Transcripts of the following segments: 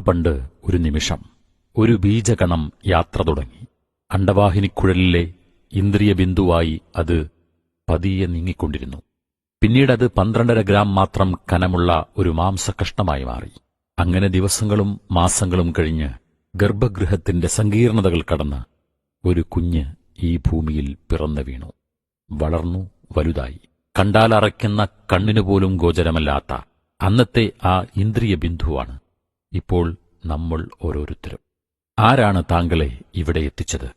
പണ്ട് ഒരു നിമിഷം ഒരു ബീജകണം യാത്ര തുടങ്ങി. അണ്ഡവാഹിനിക്കുഴലിലെ ഇന്ദ്രിയ ബിന്ദുവായി അത് പതിയെ നീങ്ങിക്കൊണ്ടിരുന്നു. പിന്നീടത് 12.5 ഗ്രാം മാത്രം കനമുള്ള ഒരു മാംസകഷ്ണമായി മാറി. അങ്ങനെ ദിവസങ്ങളും മാസങ്ങളും കഴിഞ്ഞ് ഗർഭഗൃഹത്തിന്റെ സങ്കീർണതകൾ കടന്ന് ഒരു കുഞ്ഞ് ഈ ഭൂമിയിൽ പിറന്നു വീണു. വളർന്നു വലുതായി. കണ്ടാലറയ്ക്കുന്ന കണ്ണിനുപോലും ഗോചരമല്ലാത്ത അന്നത്തെ ആ ഇന്ദ്രിയ ബിന്ദുവാണ് ഇപ്പോൾ നമ്മൾ ഓരോരുത്തരും. ആരാണ് താങ്കളെ ഇവിടെ എത്തിച്ചത്?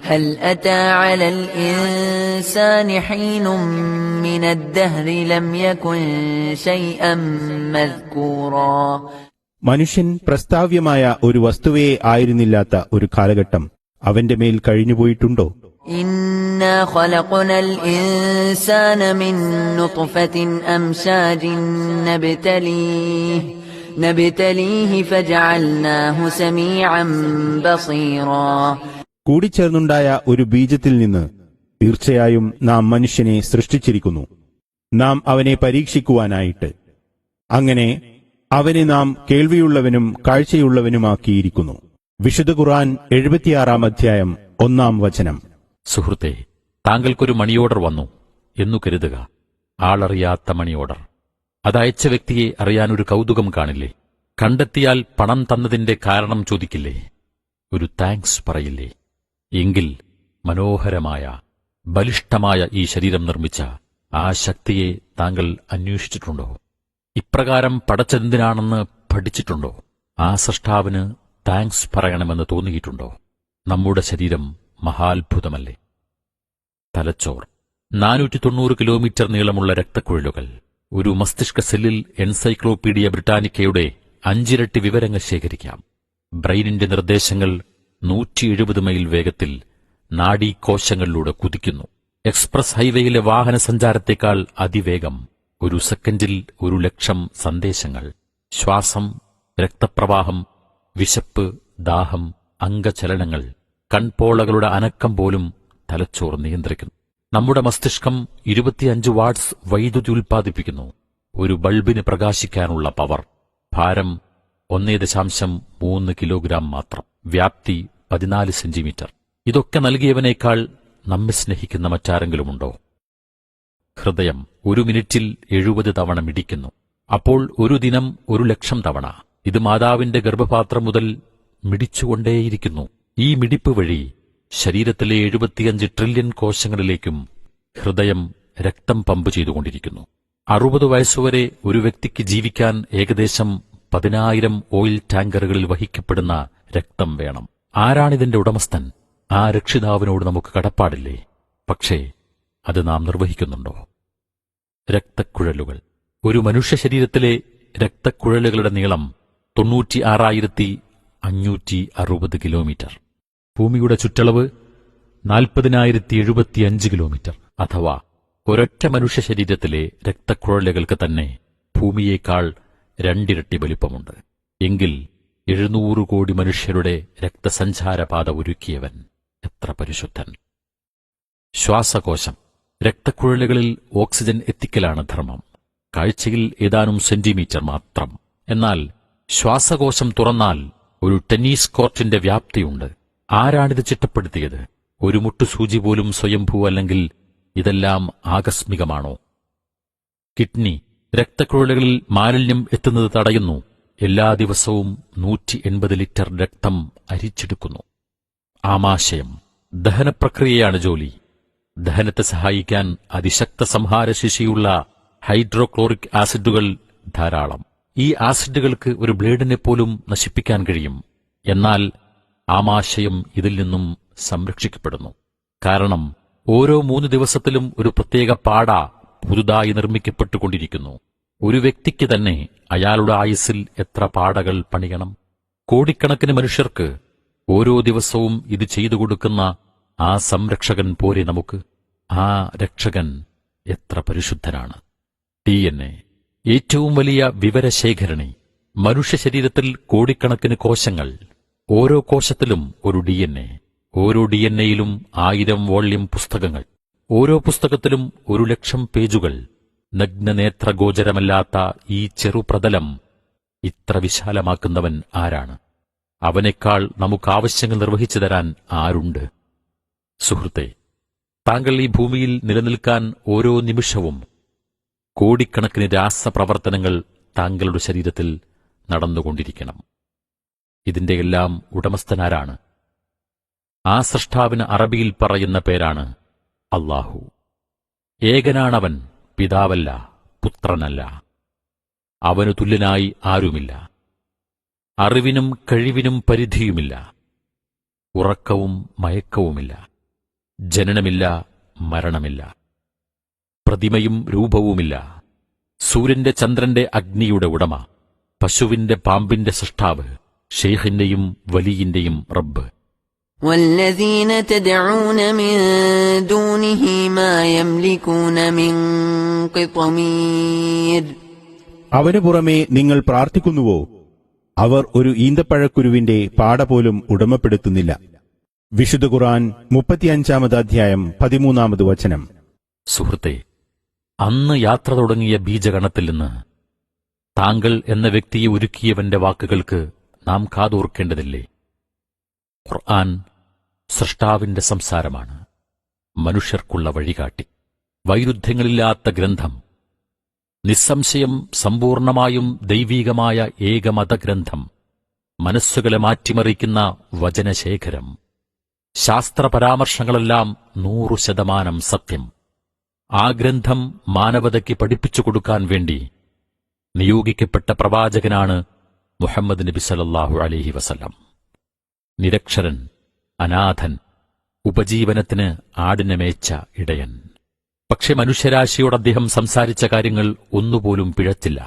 هل أتى على الإنسان حين من الدهر لم يكن شيئا مذكورا. മനുഷ്യൻ പ്രസ്താവ്യമായ ഒരു വസ്തുവേ ആയിരുന്നില്ലാത്ത ഒരു കാലഘട്ടം അവന്റെ മേൽ കഴിഞ്ഞുപോയിട്ടുണ്ടോ? إنا خلقنا الإنسان من نطفة أمشاج نبتليه فجعلناه سميعا بصيرا. കൂടിച്ചേർന്നുണ്ടായ ഒരു ബീജത്തിൽ നിന്ന് തീർച്ചയായും നാം മനുഷ്യനെ സൃഷ്ടിച്ചിരിക്കുന്നു, നാം അവനെ പരീക്ഷിക്കുവാനായിട്ട്. അങ്ങനെ അവനെ നാം കേൾവിയുള്ളവനും കാഴ്ചയുള്ളവനുമാക്കിയിരിക്കുന്നു. വിശുദ്ധ ഖുർആൻ 76-ാം അധ്യായം 1-ാം വചനം. സുഹൃത്തേ, താങ്കൾക്കൊരു മണി ഓർഡർ വന്നു എന്നു കരുതുക. ആളറിയാത്ത മണി ഓർഡർ. അതയച്ച വ്യക്തിയെ അറിയാനൊരു കൗതുകം കാണില്ലേ? കണ്ടെത്തിയാൽ പണം തന്നതിന്റെ കാരണം ചോദിക്കില്ലേ? ഒരു താങ്ക്സ് പറയില്ലേ? എങ്കിൽ മനോഹരമായ ബലിഷ്ഠമായ ഈ ശരീരം നിർമ്മിച്ച ആ ശക്തിയെ താങ്കൾ അന്വേഷിച്ചിട്ടുണ്ടോ? ഇപ്രകാരം പടച്ചതെന്തിനാണെന്ന് പഠിച്ചിട്ടുണ്ടോ? ആ സൃഷ്ടാവിന് താങ്ക്സ് പറയണമെന്ന് തോന്നിയിട്ടുണ്ടോ? നമ്മുടെ ശരീരം മഹാത്ഭുതമല്ലേ? തലച്ചോർ, 490 കിലോമീറ്റർ നീളമുള്ള രക്തക്കുഴലുകൾ, ഒരു മസ്തിഷ്ക സെല്ലിൽ എൻസൈക്ലോപീഡിയ ബ്രിട്ടാനിക്കയുടെ 5 ഇരട്ടി വിവരങ്ങൾ ശേഖരിക്കാം. ബ്രെയിനിന്റെ നിർദ്ദേശങ്ങൾ 170 മൈൽ വേഗത്തിൽ നാഡീകോശങ്ങളിലൂടെ കുതിക്കുന്നു. എക്സ്പ്രസ് ഹൈവേയിലെ വാഹന സഞ്ചാരത്തേക്കാൾ അതിവേഗം. ഒരു സെക്കൻഡിൽ 1,00,000 സന്ദേശങ്ങൾ. ശ്വാസം, രക്തപ്രവാഹം, വിശപ്പ്, ദാഹം, അംഗചലനങ്ങൾ, കൺപോളകളുടെ അനക്കം പോലും തലച്ചോർ നിയന്ത്രിക്കുന്നു. നമ്മുടെ മസ്തിഷ്കം 25 വാട്ട്സ് വൈദ്യുതി ഉൽപ്പാദിപ്പിക്കുന്നു. ഒരു ബൾബിന് പ്രകാശിക്കാനുള്ള പവർ. ഭാരം 1.3 കിലോഗ്രാം മാത്രം. വ്യാപ്തി 14 സെന്റിമീറ്റർ. ഇതൊക്കെ നൽകിയവനേക്കാൾ നമ്മെ സ്നേഹിക്കുന്ന മറ്റാരെങ്കിലുമുണ്ടോ? ഹൃദയം 1 മിനിറ്റിൽ 70 തവണ മിടിക്കുന്നു. അപ്പോൾ ഒരു ദിനം 1,00,000 തവണ. ഇത് മാതാവിന്റെ ഗർഭപാത്രം മുതൽ മിടിച്ചുകൊണ്ടേയിരിക്കുന്നു. ഈ മിടിപ്പ് വഴി ശരീരത്തിലെ 75 ട്രില്യൺ കോശങ്ങളിലേക്കും ഹൃദയം രക്തം പമ്പ് ചെയ്തുകൊണ്ടിരിക്കുന്നു. 60 വയസ്സുവരെ ഒരു വ്യക്തിക്ക് ജീവിക്കാൻ ഏകദേശം 10,000 ഓയിൽ ടാങ്കറുകളിൽ വഹിക്കപ്പെടുന്ന രക്തം വേണം. ആരാണിതിന്റെ ഉടമസ്ഥൻ? ആ രക്ഷിതാവിനോട് നമുക്ക് കടപ്പാടില്ലേ? പക്ഷേ അത് നാം നിർവഹിക്കുന്നുണ്ടോ? രക്തക്കുഴലുകൾ. ഒരു മനുഷ്യ ശരീരത്തിലെ രക്തക്കുഴലുകളുടെ നീളം 96,560 കിലോമീറ്റർ. ഭൂമിയുടെ ചുറ്റളവ് 40,075 കിലോമീറ്റർ. അഥവാ ഒരൊറ്റ മനുഷ്യ ശരീരത്തിലെ രക്തക്കുഴലുകൾക്ക് തന്നെ ഭൂമിയേക്കാൾ 2 ഇരട്ടി വലിപ്പമുണ്ട്. എങ്കിൽ 700 കോടി മനുഷ്യരുടെ രക്തസഞ്ചാരപാത ഒരുക്കിയവൻ എത്ര പരിശുദ്ധൻ! ശ്വാസകോശം. രക്തക്കുഴലുകളിൽ ഓക്സിജൻ എത്തിക്കലാണ് ധർമ്മം. കാഴ്ചയിൽ ഏതാനും സെന്റിമീറ്റർ മാത്രം. എന്നാൽ ശ്വാസകോശം തുറന്നാൽ ഒരു ടെന്നീസ് കോർട്ടിന്റെ വ്യാപ്തിയുണ്ട്. ആരാണിത് ചിട്ടപ്പെടുത്തിയത്? ഒരു മുട്ടുസൂചി പോലും സ്വയംഭൂ അല്ലെങ്കിൽ ഇതെല്ലാം ആകസ്മികമാണോ? കിഡ്നി. രക്തക്കുഴലുകളിൽ മാലിന്യം എത്തുന്നത് തടയുന്നു. എല്ലാ ദിവസവും 180 ലിറ്റർ രക്തം അരിച്ചെടുക്കുന്നു. ആമാശയം. ദഹനപ്രക്രിയയാണ് ജോലി. ദഹനത്തെ സഹായിക്കാൻ അതിശക്ത സംഹാരശേഷിയുള്ള ഹൈഡ്രോക്ലോറിക് ആസിഡുകൾ ധാരാളം. ഈ ആസിഡുകൾക്ക് ഒരു ബ്ലേഡിനെ പോലും നശിപ്പിക്കാൻ കഴിയും. എന്നാൽ ആമാശയം ഇതിൽ നിന്നും സംരക്ഷിക്കപ്പെടുന്നു. കാരണം ഓരോ 3 ദിവസത്തിലും ഒരു പ്രത്യേക പാട പുതുതായി നിർമ്മിക്കപ്പെട്ടുകൊണ്ടിരിക്കുന്നു. ഒരു വ്യക്തിക്ക് തന്നെ അയാളുടെ ആയുസ്സിൽ എത്ര പാടകൾ പണിയണം? കോടിക്കണക്കിന് മനുഷ്യർക്ക് ഓരോ ദിവസവും ഇത് ചെയ്തു കൊടുക്കുന്ന ആ സംരക്ഷകൻ പോരെ നമുക്ക്? ആ രക്ഷകൻ എത്ര പരിശുദ്ധനാണ്! DNA. ഏറ്റവും വലിയ വിവരശേഖരണി. മനുഷ്യ ശരീരത്തിൽ കോടിക്കണക്കിന് കോശങ്ങൾ. ഓരോ കോശത്തിലും ഒരു DNA. ഓരോ DNAയിലും 1000 വോള്യം പുസ്തകങ്ങൾ. ഓരോ പുസ്തകത്തിലും 1,00,000 പേജുകൾ. നഗ്നനേത്രഗോചരമല്ലാത്ത ഈ ചെറുപ്രതലം ഇത്ര വിശാലമാക്കുന്നവൻ ആരാണ്? അവനേക്കാൾ നമുക്കാവശ്യങ്ങൾ നിർവഹിച്ചു തരാൻ ആരുണ്ട്? സുഹൃത്തേ, താങ്കൾ ഈ ഭൂമിയിൽ നിലനിൽക്കാൻ ഓരോ നിമിഷവും കോടിക്കണക്കിന് രാസപ്രവർത്തനങ്ങൾ താങ്കളുടെ ശരീരത്തിൽ നടന്നുകൊണ്ടിരിക്കണം. ഇതിന്റെയെല്ലാം ഉടമസ്ഥനാരാണ്? ആ സൃഷ്ടാവിന് അറബിയിൽ പറയുന്ന പേരാണ് അല്ലാഹു. ഏകനാണവൻ, പിതാവല്ല, പുത്രനല്ല. അവനു തുല്യനായി ആരുമില്ല. അറിവിനും കഴിവിനും പരിധിയുമില്ല. ഉറക്കവും മയക്കവുമില്ല. ജനനമില്ല, മരണമില്ല. പ്രതിമയും രൂപവുമില്ല. സൂര്യന്റെ ചന്ദ്രന്റെ അഗ്നിയുടെ ഉടമ, പശുവിന്റെ പാമ്പിന്റെ സൃഷ്ടാവ്, ഷെയ്ഖിന്റെയും വലിയിന്റെയും റബ്ബ്. والذين تدعون من دونه ما يملكون من قطمير. അവനു പുറമെ നിങ്ങൾ പ്രാർത്ഥിക്കുന്നുവോ? അവർ ഒരു ഈന്തപ്പഴക്കുരുവിന്റെ പാട പോലും ഉടമപ്പെടുത്തുന്നില്ല. വിശുദ്ധ ഖുർആൻ 35 അധ്യായം 13 വചനം. സുഹൃത്തേ, അന്ന് യാത്ര തുടങ്ങിയ ബീജഗണത്തിൽ നിന്ന് താങ്കൾ എന്ന വ്യക്തിയെ ഒരുക്കിയവന്റെ വാക്കുകൾക്ക് നാം കാതോർക്കേണ്ടതില്ലേ? ഖുർആൻ സൃഷ്ടാവിന്റെ സംസാരമാണ്, മനുഷ്യർക്കുള്ള വഴികാട്ടി, വൈരുദ്ധ്യങ്ങളില്ലാത്ത ഗ്രന്ഥം, നിസ്സംശയം സമ്പൂർണമായും ദൈവീകമായ ഏകമതഗ്രന്ഥം, മനസ്സുകളെ മാറ്റിമറിക്കുന്ന വചനശേഖരം. ശാസ്ത്രപരാമർശങ്ങളെല്ലാം 100% സത്യം. ആ ഗ്രന്ഥം മാനവതയ്ക്ക് പഠിപ്പിച്ചു കൊടുക്കാൻ വേണ്ടി നിയോഗിക്കപ്പെട്ട പ്രവാചകനാണ് മുഹമ്മദ് നബി സല്ലല്ലാഹു അലൈഹി വസല്ലം. നിരക്ഷരൻ, അനാഥൻ, ഉപജീവനത്തിന് ആടിനെ മേച്ച ഇടയൻ. പക്ഷെ മനുഷ്യരാശിയോട് അദ്ദേഹം സംസാരിച്ച കാര്യങ്ങൾ ഒന്നുപോലും പിഴച്ചില്ല.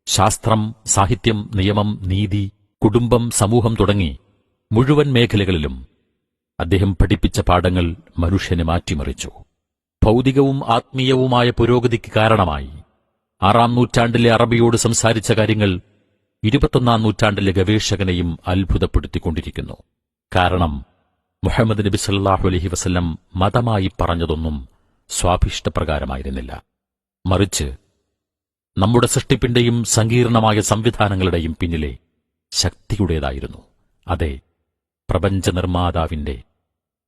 ശാസ്ത്രം, സാഹിത്യം, നിയമം, നീതി, കുടുംബം, സമൂഹം തുടങ്ങി മുഴുവൻ മേഖലകളിലും അദ്ദേഹം പഠിപ്പിച്ച പാഠങ്ങൾ മനുഷ്യനെ മാറ്റിമറിച്ചു. ഭൗതികവും ആത്മീയവുമായ പുരോഗതിക്ക് കാരണമായി. 6-ാം നൂറ്റാണ്ടിലെ അറബിയോട് സംസാരിച്ച കാര്യങ്ങൾ 21-ാം നൂറ്റാണ്ടിലെ ഗവേഷകനെയും അത്ഭുതപ്പെടുത്തിക്കൊണ്ടിരിക്കുന്നു. കാരണം മുഹമ്മദ് നബി സല്ലല്ലാഹു അലൈഹി വസല്ലം മതമായി പറഞ്ഞതൊന്നും സ്വാഭിഷ്ടപ്രകാരമായിരുന്നില്ല. മറിച്ച് നമ്മുടെ സൃഷ്ടിപ്പിന്റെയും സങ്കീർണമായ സംവിധാനങ്ങളുടെയും പിന്നിലെ ശക്തിയുടേതായിരുന്നു. അതെ, പ്രപഞ്ച നിർമ്മാതാവിന്റെ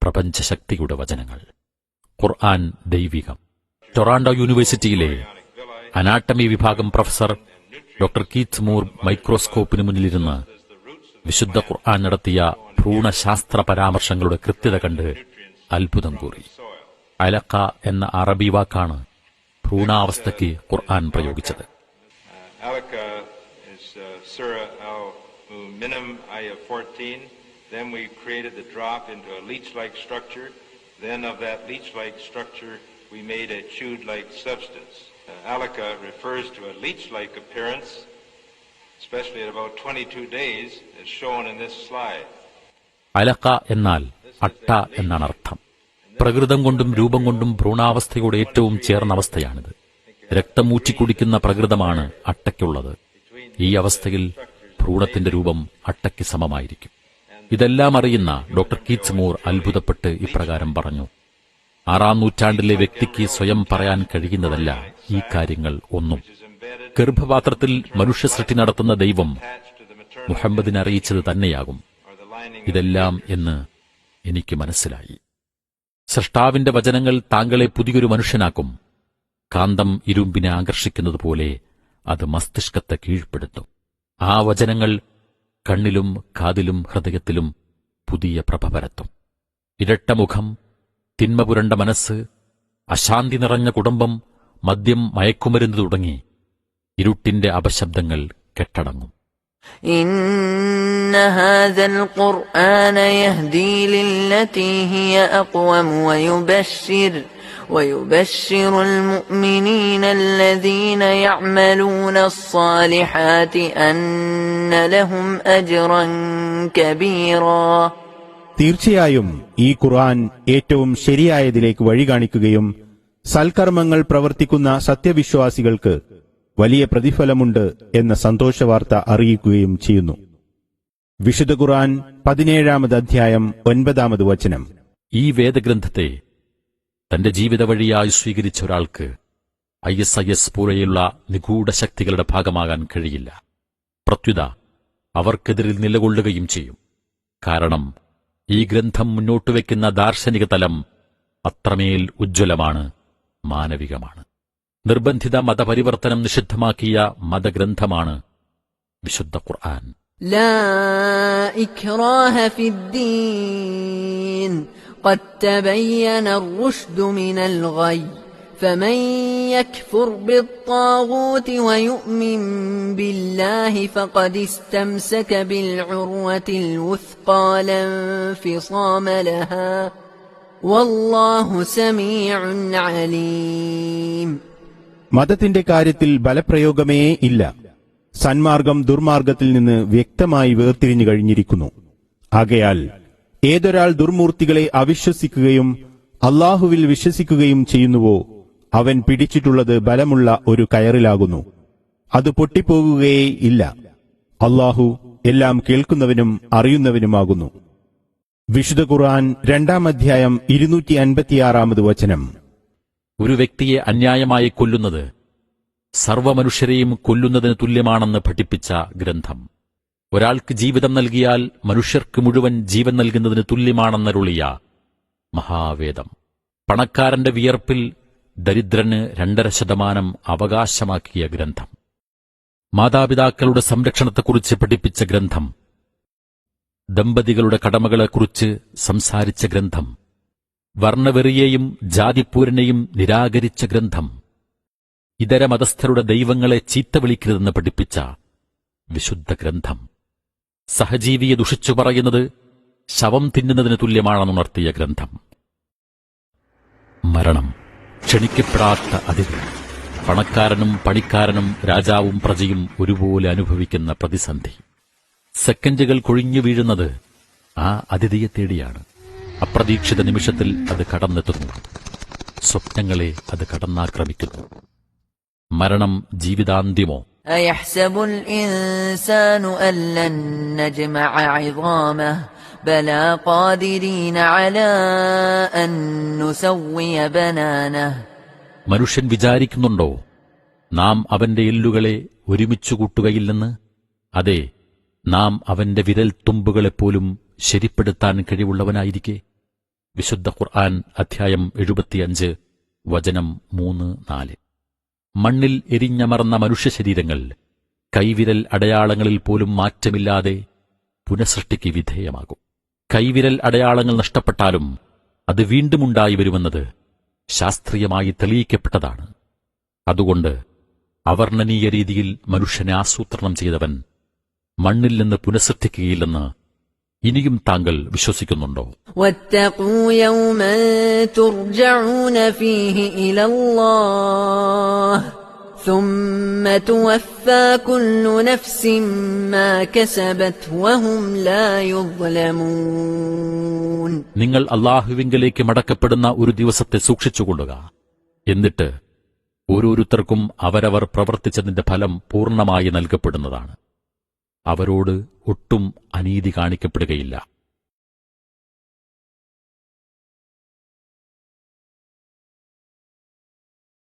പ്രപഞ്ചശക്തിയുടെ വചനങ്ങൾ. ഖുർആൻ ദൈവികം. ടൊറാൻഡോ യൂണിവേഴ്സിറ്റിയിലെ അനാട്ടമി വിഭാഗം പ്രൊഫസർ ഡോക്ടർ കീത്ത് മൂർ മൈക്രോസ്കോപ്പിന് മുന്നിലിരുന്ന് വിശുദ്ധ ഖുർആൻ നടത്തിയ ഭ്രൂണശാസ്ത്ര പരാമർശങ്ങളുടെ കൃത്യത കണ്ട് അത്ഭുതം കൂറി. അലക്ക എന്ന അറബി വാക്കാണ് ഭ്രൂണാവസ്ഥയ്ക്ക് ഖുർആൻ പ്രയോഗിച്ചത്. Alaka is Surah Al-Mu'minun, Ayah 14. Then we created the drop into a leech-like structure. Then of that leech-like structure, we made a chewed-like substance. Alaka refers to a leech-like appearance, especially at about 22 days, as shown in this slide. അലക്ക എന്നാൽ അട്ട എന്നാണ് അർത്ഥം. പ്രകൃതം കൊണ്ടും രൂപം കൊണ്ടും ഭ്രൂണാവസ്ഥയോട് ഏറ്റവും ചേർന്ന അവസ്ഥയാണിത്. രക്തം ഊറ്റിക്കുടിക്കുന്ന പ്രകൃതമാണ് അട്ടയ്ക്കുള്ളത്. ഈ അവസ്ഥയിൽ ഭ്രൂണത്തിന്റെ രൂപം അട്ടയ്ക്ക് സമമായിരിക്കും. ഇതെല്ലാം അറിയുന്ന ഡോക്ടർ കീറ്റ്സ് മൂർ അത്ഭുതപ്പെട്ട് ഇപ്രകാരം പറഞ്ഞു: 6-ാം നൂറ്റാണ്ടിലെ വ്യക്തിക്ക് സ്വയം പറയാൻ കഴിയുന്നതല്ല ഈ കാര്യങ്ങൾ ഒന്നും. ഗർഭപാത്രത്തിൽ മനുഷ്യസൃഷ്ടി നടത്തുന്ന ദൈവം മുഹമ്മദിനെ അറിയിച്ചത് തന്നെയാകും ഇതെല്ലാം എന്ന് എനിക്ക് മനസ്സിലായി. സൃഷ്ടാവിന്റെ വചനങ്ങൾ താങ്കളെ പുതിയൊരു മനുഷ്യനാക്കും. കാന്തം ഇരുമ്പിനെ ആകർഷിക്കുന്നതുപോലെ അത് മസ്തിഷ്കത്തെ കീഴ്പ്പെടുത്തും. ആ വചനങ്ങൾ കണ്ണിലും കാതിലും ഹൃദയത്തിലും പുതിയ പ്രഭ പരത്തും. ഇരട്ടമുഖം, തിന്മ പുരണ്ട മനസ്സ്, അശാന്തി നിറഞ്ഞ കുടുംബം, മദ്യം, മയക്കുമരുന്ന് തുടങ്ങി ഇരുട്ടിന്റെ അപശബ്ദങ്ങൾ കെട്ടടങ്ങും. إن هذا القرآن يهدي للتي هي أقوم ويبشر المؤمنين الذين يعملون الصالحات أن لهم أجرا كبيرا. തീർച്ചയായും ഈ ഖുർആൻ ഏറ്റവും ശരിയായതിലേക്ക് വഴി കാണിക്കുകയും സൽക്കർമ്മങ്ങൾ പ്രവർത്തിക്കുന്ന സത്യവിശ്വാസികൾക്ക് വലിയ പ്രതിഫലമുണ്ട് എന്ന സന്തോഷവാർത്ത അറിയിക്കുകയും ചെയ്യുന്നു. വിശുദ്ധ ഖുർആൻ 17-ാം അധ്യായം 9-ാം വചനം. ഈ വേദഗ്രന്ഥത്തെ തന്റെ ജീവിത വഴിയായി സ്വീകരിച്ച ഒരാൾക്ക് ISIS പോലെയുള്ള നിഗൂഢ ശക്തികളുടെ ഭാഗമാകാൻ കഴിയില്ല. പ്രത്യുത അവർക്കെതിരിൽ നിലകൊള്ളുകയും ചെയ്യും. കാരണം ഈ ഗ്രന്ഥം മുന്നോട്ടുവെക്കുന്ന ദാർശനിക തലം അത്രമേൽ ഉജ്ജ്വലമാണ്, മാനവികമാണ്. നിർബന്ധിത മതപരിവർത്തനം നിഷിദ്ധമാക്കിയ മതഗ്രന്ഥമാണ് വിശുദ്ധ ഖുർആൻ. لا إكراه في الدين قد تبين الرشد من الغي فمن يكفر بالطاغوت ويؤمن بالله فقد استمسك بالعروة الوثقى لا انفصام لها والله سميع عليم. മതത്തിന്റെ കാര്യത്തിൽ ബലപ്രയോഗമേ ഇല്ല. സന്മാർഗം ദുർമാർഗത്തിൽ നിന്ന് വ്യക്തമായി വേർതിരിഞ്ഞു കഴിഞ്ഞിരിക്കുന്നു. ആകയാൽ ഏതൊരാൾ ദുർമൂർത്തികളെ അവിശ്വസിക്കുകയും അല്ലാഹുവിൽ വിശ്വസിക്കുകയും ചെയ്യുന്നുവോ അവൻ പിടിച്ചിട്ടുള്ളത് ബലമുള്ള ഒരു കയറിലാകുന്നു, അത് പൊട്ടിപ്പോകുകയേ ഇല്ല. അല്ലാഹു എല്ലാം കേൾക്കുന്നവനും അറിയുന്നവനുമാകുന്നു. വിശുദ്ധ ഖുർആൻ 2-ാം അധ്യായം 256 വചനം. ഒരു വ്യക്തിയെ അന്യായമായി കൊല്ലുന്നത് സർവ്വമനുഷ്യരെയും കൊല്ലുന്നതിന് തുല്യമാണെന്ന് പഠിപ്പിച്ച ഗ്രന്ഥം. ഒരാൾക്ക് ജീവിതം നൽകിയാൽ മനുഷ്യർക്ക് മുഴുവൻ ജീവൻ നൽകുന്നതിന് തുല്യമാണെന്നരുളിയ മഹാവേദം. പണക്കാരന്റെ വിയർപ്പിൽ ദരിദ്രന് 2.5% അവകാശമാക്കിയ ഗ്രന്ഥം. മാതാപിതാക്കളുടെ സംരക്ഷണത്തെക്കുറിച്ച് പഠിപ്പിച്ച ഗ്രന്ഥം. ദമ്പതികളുടെ കടമകളെക്കുറിച്ച് സംസാരിച്ച ഗ്രന്ഥം. വർണ്ണവെറിയെയും ജാതിപ്പൂരനെയും നിരാകരിച്ച ഗ്രന്ഥം. ഇതര മതസ്ഥരുടെ ദൈവങ്ങളെ ചീത്ത വിളിക്കരുതെന്ന് പഠിപ്പിച്ച വിശുദ്ധ ഗ്രന്ഥം. സഹജീവിയെ ദുഷിച്ചു പറയുന്നത് ശവം തിന്നുന്നതിന് തുല്യമാണെന്നുണർത്തിയ ഗ്രന്ഥം. മരണം ക്ഷണിക്കപ്പെടാത്ത അതിഥി. പണക്കാരനും പണിക്കാരനും രാജാവും പ്രജയും ഒരുപോലെ അനുഭവിക്കുന്ന പ്രതിസന്ധി. സെക്കൻഡുകൾ കൊഴിഞ്ഞു വീഴുന്നത് ആ അതിഥിയെ തേടിയാണ്. അപ്രതീക്ഷിത നിമിഷത്തിൽ അത് കടന്നെത്തുന്നു. സ്വപ്നങ്ങളെ അത് കടന്നാക്രമിക്കുന്നു. മരണം ജീവിതാന്ത്യമോ? أيحسب الإنسان أن لن نجمع عظامه بلى قادرين على أن نسوي بنانه. മനുഷ്യൻ വിചാരിക്കുന്നുണ്ടോ നാം അവന്റെ എല്ലുകളെ ഒരുമിച്ചു കൂട്ടുകയില്ലെന്ന്? അതെ, നാം അവന്റെ വിരൽ തുമ്പുകളെപ്പോലും ശരിപ്പെടുത്താൻ കഴിവുള്ളവനായിരിക്കെ. വിശുദ്ധ ഖുർആൻ അധ്യായം 75 വചനം 3-4. മണ്ണിൽ എരിഞ്ഞമർന്ന മനുഷ്യശരീരങ്ങൾ കൈവിരൽ അടയാളങ്ങളിൽ പോലും മാറ്റമില്ലാതെ പുനഃസൃഷ്ടിക്ക് വിധേയമാകും. കൈവിരൽ അടയാളങ്ങൾ നഷ്ടപ്പെട്ടാലും അത് വീണ്ടുമുണ്ടായി വരുമെന്നത് ശാസ്ത്രീയമായി തെളിയിക്കപ്പെട്ടതാണ്. അതുകൊണ്ട് അവർണ്ണനീയ രീതിയിൽ മനുഷ്യനെ ആസൂത്രണം ചെയ്തവൻ മണ്ണിൽ നിന്ന് പുനഃസൃഷ്ടിക്കുകയില്ലെന്ന് ഇനിയും താങ്കൾ വിശ്വസിക്കുന്നുണ്ടോ? واتقوا يوما ترجعون فيه إلى الله ثم توفى كل نفس ما كسبت وهم لا يظلمون. നിങ്ങൾ അല്ലാഹുവിങ്കലേക്ക് മടക്കപ്പെടുന്ന ഒരു ദിവസത്തെ സൂക്ഷിച്ചുകൊള്ളുക. എന്നിട്ട് ഓരോരുത്തർക്കും അവരവർ പ്രവർത്തിച്ചതിന്റെ ഫലം പൂർണ്ണമായി നൽകപ്പെടുന്നതാണ്. അവരോട് ഒട്ടും അനീതി കാണിക്കപ്പെടുകയില്ല.